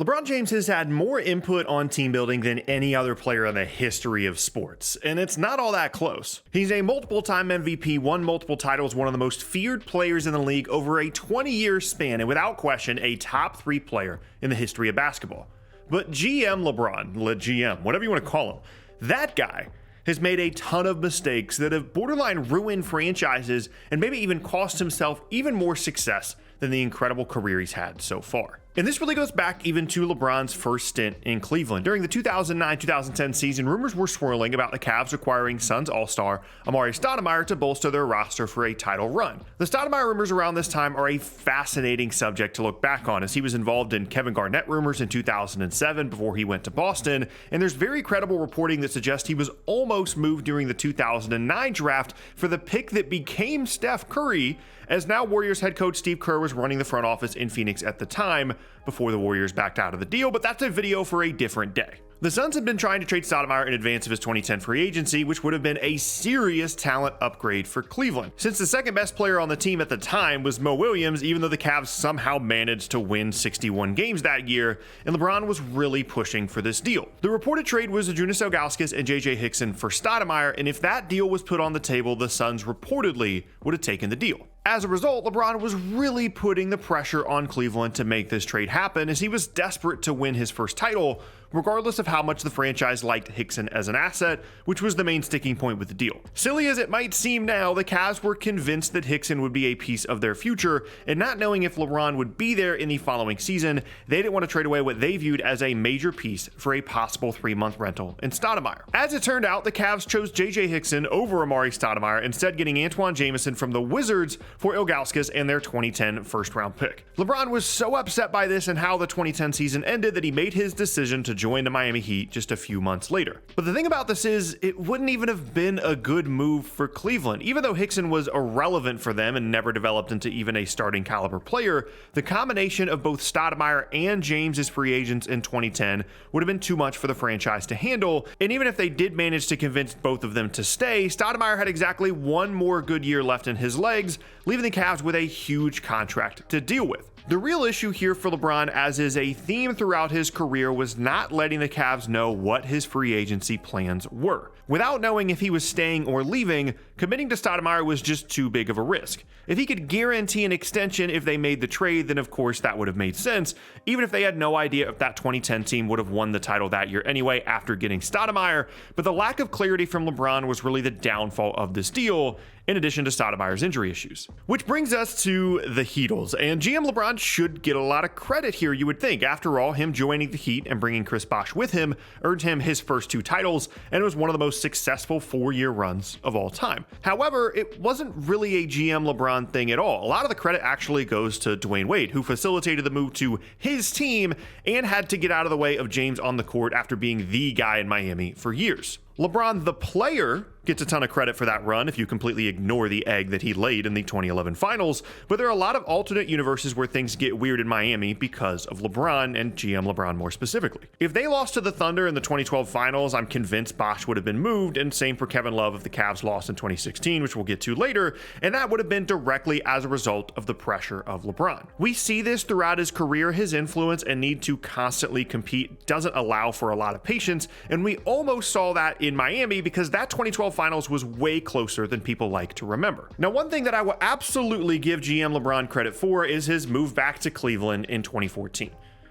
LeBron James has had more input on team building than any other player in the history of sports, and it's not all that close. He's a multiple-time MVP, won multiple titles, one of the most feared players in the league over a 20-year span, and without question, a top 3 player in the history of basketball. But GM LeBron, GM, whatever you want to call him, that guy has made a ton of mistakes that have borderline ruined franchises and maybe even cost himself even more success than the incredible career he's had so far. And this really goes back even to LeBron's first stint in Cleveland. During the 2009-2010 season, rumors were swirling about the Cavs acquiring Suns All-Star Amar'e Stoudemire to bolster their roster for a title run. The Stoudemire rumors around this time are a fascinating subject to look back on, as he was involved in Kevin Garnett rumors in 2007 before he went to Boston, and there's very credible reporting that suggests he was almost moved during the 2009 draft for the pick that became Steph Curry, as now Warriors head coach Steve Kerr was running the front office in Phoenix at the time, before the Warriors backed out of the deal, but that's a video for a different day. The Suns had been trying to trade Stoudemire in advance of his 2010 free agency, which would have been a serious talent upgrade for Cleveland, since the second best player on the team at the time was Mo Williams, even though the Cavs somehow managed to win 61 games that year, and LeBron was really pushing for this deal. The reported trade was Zydrunas Ilgauskas and JJ Hickson for Stoudemire, and if that deal was put on the table, the Suns reportedly would have taken the deal. As a result, LeBron was really putting the pressure on Cleveland to make this trade happen, as he was desperate to win his first title, regardless of how much the franchise liked Hickson as an asset, which was the main sticking point with the deal. Silly as it might seem now, the Cavs were convinced that Hickson would be a piece of their future, and not knowing if LeBron would be there in the following season, they didn't want to trade away what they viewed as a major piece for a possible 3-month rental in Stoudemire. As it turned out, the Cavs chose JJ Hickson over Amar'e Stoudemire, instead getting Antoine Jamison from the Wizards for Ilgauskas and their 2010 first-round pick. LeBron was so upset by this and how the 2010 season ended that he made his decision to join the Miami Heat just a few months later. But the thing about this is, it wouldn't even have been a good move for Cleveland. Even though Hickson was irrelevant for them and never developed into even a starting caliber player, the combination of both Stoudemire and James as free agents in 2010 would have been too much for the franchise to handle, and even if they did manage to convince both of them to stay, Stoudemire had exactly one more good year left in his legs, leaving the Cavs with a huge contract to deal with. The real issue here for LeBron, as is a theme throughout his career, was not letting the Cavs know what his free agency plans were. Without knowing if he was staying or leaving, committing to Stoudemire was just too big of a risk. If he could guarantee an extension if they made the trade, then of course that would have made sense, even if they had no idea if that 2010 team would have won the title that year anyway after getting Stoudemire. But the lack of clarity from LeBron was really the downfall of this deal, in addition to Stoudemire's injury issues. Which brings us to the Heatles, and GM LeBron should get a lot of credit here, you would think. After all, him joining the Heat and bringing Chris Bosh with him earned him his first 2 titles, and it was one of the most successful 4-year runs of all time. However, it wasn't really a GM LeBron thing at all. A lot of the credit actually goes to Dwayne Wade, who facilitated the move to his team and had to get out of the way of James on the court after being the guy in Miami for years. LeBron, the player, gets a ton of credit for that run if you completely ignore the egg that he laid in the 2011 finals, but there are a lot of alternate universes where things get weird in Miami because of LeBron, and GM LeBron more specifically. If they lost to the Thunder in the 2012 finals, I'm convinced Bosh would have been moved, and same for Kevin Love if the Cavs lost in 2016, which we'll get to later, and that would have been directly as a result of the pressure of LeBron. We see this throughout his career. His influence and need to constantly compete doesn't allow for a lot of patience, and we almost saw that in Miami because that 2012 finals was way closer than people like to remember. Now, one thing that I will absolutely give GM LeBron credit for is his move back to Cleveland in 2014.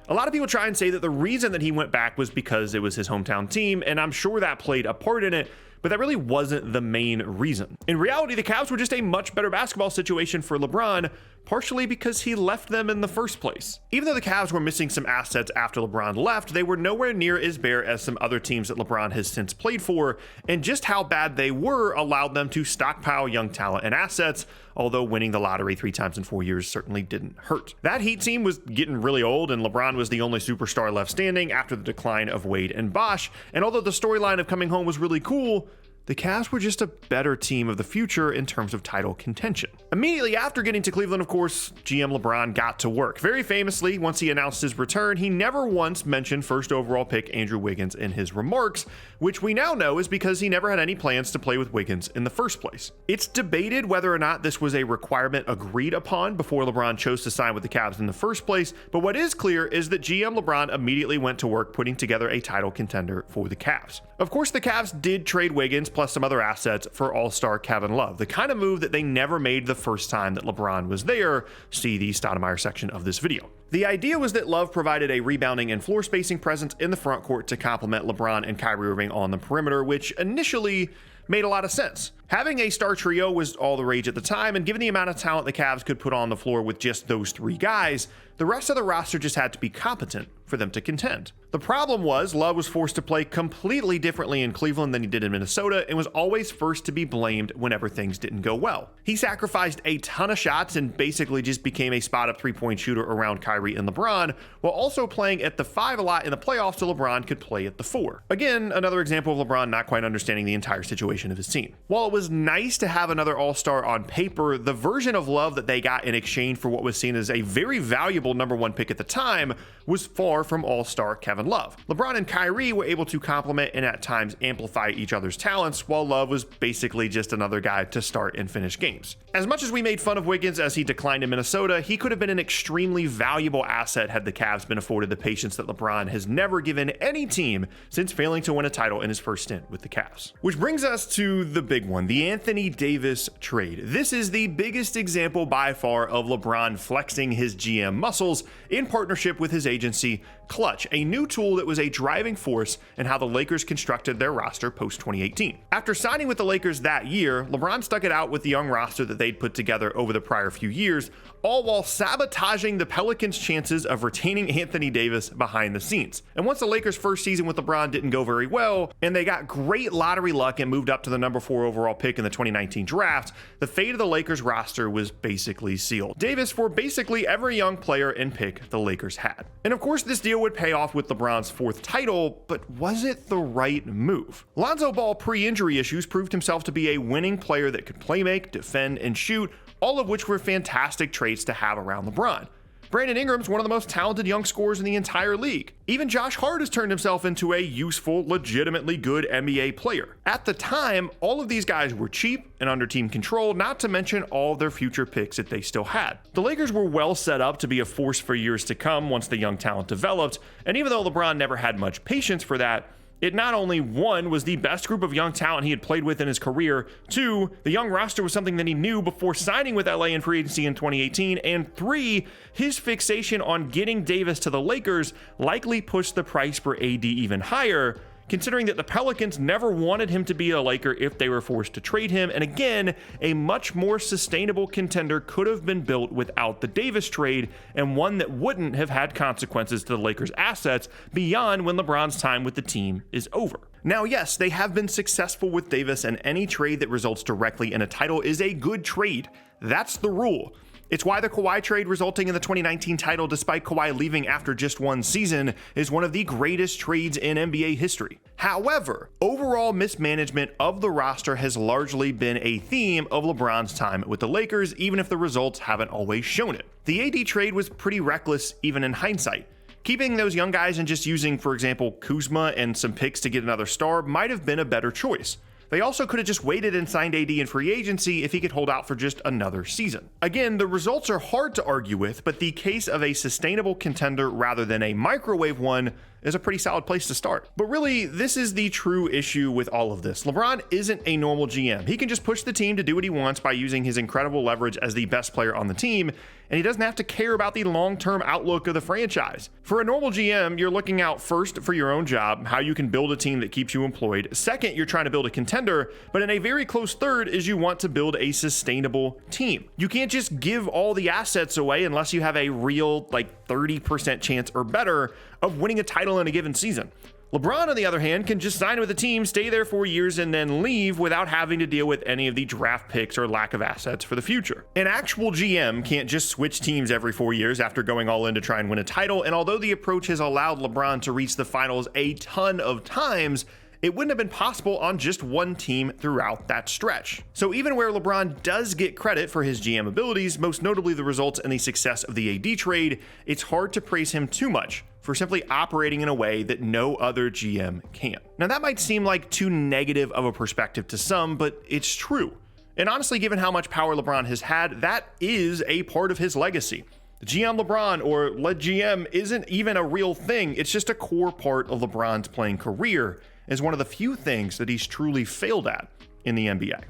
A lot of people try and say that the reason that he went back was because it was his hometown team, and I'm sure that played a part in it, but that really wasn't the main reason. In reality, the Cavs were just a much better basketball situation for LeBron, partially because he left them in the first place. Even though the Cavs were missing some assets after LeBron left, they were nowhere near as bare as some other teams that LeBron has since played for, and just how bad they were allowed them to stockpile young talent and assets, although winning the lottery 3 times in 4 years certainly didn't hurt. That Heat team was getting really old, and LeBron was the only superstar left standing after the decline of Wade and Bosh, and although the storyline of coming home was really cool, the Cavs were just a better team of the future in terms of title contention. Immediately after getting to Cleveland, of course, GM LeBron got to work. Very famously, once he announced his return, he never once mentioned first overall pick Andrew Wiggins in his remarks, which we now know is because he never had any plans to play with Wiggins in the first place. It's debated whether or not this was a requirement agreed upon before LeBron chose to sign with the Cavs in the first place, but what is clear is that GM LeBron immediately went to work putting together a title contender for the Cavs. Of course, the Cavs did trade Wiggins plus some other assets for All-Star Kevin Love, the kind of move that they never made the first time that LeBron was there. See the Stoudemire section of this video. The idea was that Love provided a rebounding and floor spacing presence in the front court to complement LeBron and Kyrie Irving on the perimeter, which initially made a lot of sense. Having a star trio was all the rage at the time, and given the amount of talent the Cavs could put on the floor with just those three guys, the rest of the roster just had to be competent for them to contend. The problem was Love was forced to play completely differently in Cleveland than he did in Minnesota and was always first to be blamed whenever things didn't go well. He sacrificed a ton of shots and basically just became a spot-up three-point shooter around Kyrie and LeBron, while also playing at the 5 a lot in the playoffs so LeBron could play at the 4. Again, another example of LeBron not quite understanding the entire situation of his team. While it was nice to have another all-star on paper, the version of Love that they got in exchange for what was seen as a very valuable number 1 pick at the time was far from all-star Kevin Love. LeBron and Kyrie were able to complement and at times amplify each other's talents, while Love was basically just another guy to start and finish games. As much as we made fun of Wiggins as he declined in Minnesota, he could have been an extremely valuable asset had the Cavs been afforded the patience that LeBron has never given any team since failing to win a title in his first stint with the Cavs. Which brings us to the big one, the Anthony Davis trade. This is the biggest example by far of LeBron flexing his GM muscles in partnership with his agency, Clutch, a new tool that was a driving force in how the Lakers constructed their roster post-2018. After signing with the Lakers that year, LeBron stuck it out with the young roster that they'd put together over the prior few years, all while sabotaging the Pelicans' chances of retaining Anthony Davis behind the scenes. And once the Lakers' first season with LeBron didn't go very well, and they got great lottery luck and moved up to the number 4 overall pick in the 2019 draft, the fate of the Lakers roster was basically sealed. Davis for basically every young player and pick the Lakers had. And of course, this deal would pay off with LeBron's 4th title, but was it the right move? Lonzo Ball pre-injury issues proved himself to be a winning player that could play make, defend, and shoot, all of which were fantastic traits to have around LeBron. Brandon Ingram's one of the most talented young scorers in the entire league. Even Josh Hart has turned himself into a useful, legitimately good NBA player. At the time, all of these guys were cheap and under team control, not to mention all of their future picks that they still had. The Lakers were well set up to be a force for years to come once the young talent developed, and even though LeBron never had much patience for that, it not only, 1, was the best group of young talent he had played with in his career, 2, the young roster was something that he knew before signing with LA in free agency in 2018, and 3, his fixation on getting Davis to the Lakers likely pushed the price for AD even higher, considering that the Pelicans never wanted him to be a Laker if they were forced to trade him, and again, a much more sustainable contender could have been built without the Davis trade, and one that wouldn't have had consequences to the Lakers' assets beyond when LeBron's time with the team is over. Now, yes, they have been successful with Davis, and any trade that results directly in a title is a good trade. That's the rule. It's why the Kawhi trade resulting in the 2019 title despite Kawhi leaving after just one season is one of the greatest trades in NBA history. However, overall mismanagement of the roster has largely been a theme of LeBron's time with the Lakers, even if the results haven't always shown it. The AD trade was pretty reckless even in hindsight. Keeping those young guys and just using, for example, Kuzma and some picks to get another star might have been a better choice. They also could have just waited and signed AD in free agency if he could hold out for just another season. Again, the results are hard to argue with, but the case of a sustainable contender rather than a microwave one is a pretty solid place to start. But really, this is the true issue with all of this. LeBron isn't a normal GM. He can just push the team to do what he wants by using his incredible leverage as the best player on the team, and he doesn't have to care about the long-term outlook of the franchise. For a normal GM, you're looking out first for your own job, how you can build a team that keeps you employed. Second, you're trying to build a contender, but in a very close third is you want to build a sustainable team. You can't just give all the assets away unless you have a real 30% chance or better of winning a title in a given season. LeBron, on the other hand, can just sign with a team, stay there 4 years, and then leave without having to deal with any of the draft picks or lack of assets for the future. An actual GM can't just switch teams every 4 years after going all in to try and win a title, and although the approach has allowed LeBron to reach the finals a ton of times, it wouldn't have been possible on just one team throughout that stretch. So even where LeBron does get credit for his GM abilities, most notably the results and the success of the AD trade, it's hard to praise him too much for simply operating in a way that no other GM can. Now that might seem like too negative of a perspective to some, but it's true. And honestly, given how much power LeBron has had, that is a part of his legacy. GM LeBron or lead GM isn't even a real thing. It's just a core part of LeBron's playing career as one of the few things that he's truly failed at in the NBA.